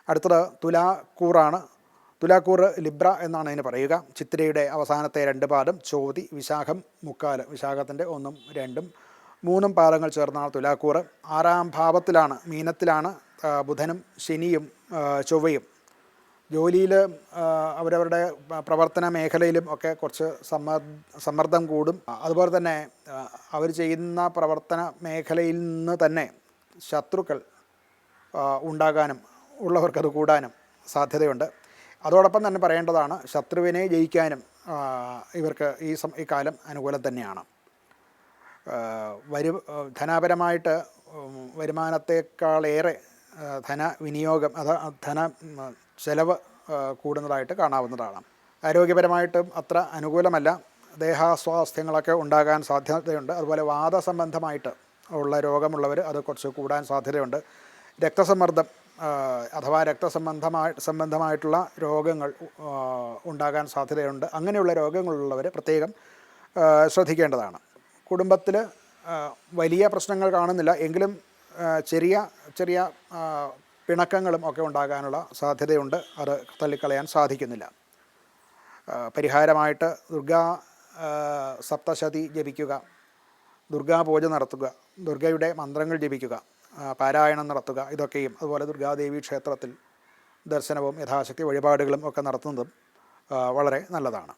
അടുത്തത് തുലാക്കൂറാണ്. തുലാക്കൂർ ലിബ്ര എന്നാണ് അതിന് പറയുക. ചിത്തിരയുടെ അവസാനത്തെ 2 പാദം, ചോതി, വിശാഖം മുക്കാല്, വിശാഖത്തിൻ്റെ 1ഉം 2ഉം 3ഉം പാദങ്ങൾ ചേർന്നാണ് തുലാക്കൂർ. 6ാം ഭാവത്തിലാണ്, മീനത്തിലാണ് ബുധനും ശനിയും ചൊവ്വയും. ജോലിയിൽ അവരവരുടെ പ്രവർത്തന മേഖലയിലും ഒക്കെ കുറച്ച് സമ്മർദ്ദം കൂടും. അതുപോലെ തന്നെ അവർ ചെയ്യുന്ന പ്രവർത്തന മേഖലയിൽ നിന്ന് തന്നെ ശത്രുക്കൾ ഉണ്ടാകാനും ഉള്ളവർക്കത് കൂടാനും സാധ്യതയുണ്ട്. അതോടൊപ്പം തന്നെ പറയേണ്ടതാണ്, ശത്രുവിനെ ജയിക്കാനും ഇവർക്ക് ഈ കാലം അനുകൂലം തന്നെയാണ്. ധനപരമായിട്ട് വരുമാനത്തെക്കാളേറെ ധനവിനിയോഗം, ധന ചെലവ് കൂടുന്നതായിട്ട് കാണാവുന്നതാണ്. ആരോഗ്യപരമായിട്ടും അത്ര അനുകൂലമല്ല. ദേഹാസ്വാസ്ഥ്യങ്ങളൊക്കെ ഉണ്ടാകാൻ സാധ്യതയുണ്ട്. അതുപോലെ വാദസംബന്ധമായിട്ട് ഉള്ള രോഗമുള്ളവർ അത് കുറച്ച് കൂടാൻ സാധ്യതയുണ്ട്. രക്തസമ്മർദ്ദം അഥവാ സംബന്ധമായിട്ടുള്ള രോഗങ്ങൾ ഉണ്ടാകാൻ സാധ്യതയുണ്ട്. അങ്ങനെയുള്ള രോഗങ്ങളുള്ളവർ പ്രത്യേകം ശ്രദ്ധിക്കേണ്ടതാണ്. കുടുംബത്തിൽ വലിയ പ്രശ്നങ്ങൾ കാണുന്നില്ല, എങ്കിലും ചെറിയ ചെറിയ പിണക്കങ്ങളും ഒക്കെ ഉണ്ടാകാനുള്ള സാധ്യതയുണ്ട്. അത് തള്ളിക്കളയാൻ സാധിക്കുന്നില്ല. പരിഹാരമായിട്ട് ദുർഗാ സപ്തശതി ജപിക്കുക, ദുർഗാപൂജ നടത്തുക, ദുർഗയുടെ മന്ത്രങ്ങൾ ജപിക്കുക, പാരായണം നടത്തുക, ഇതൊക്കെയും അതുപോലെ ദുർഗാദേവി ക്ഷേത്രത്തിൽ ദർശനവും യഥാശക്തി വഴിപാടുകളും ഒക്കെ നടത്തുന്നതും വളരെ നല്ലതാണ്.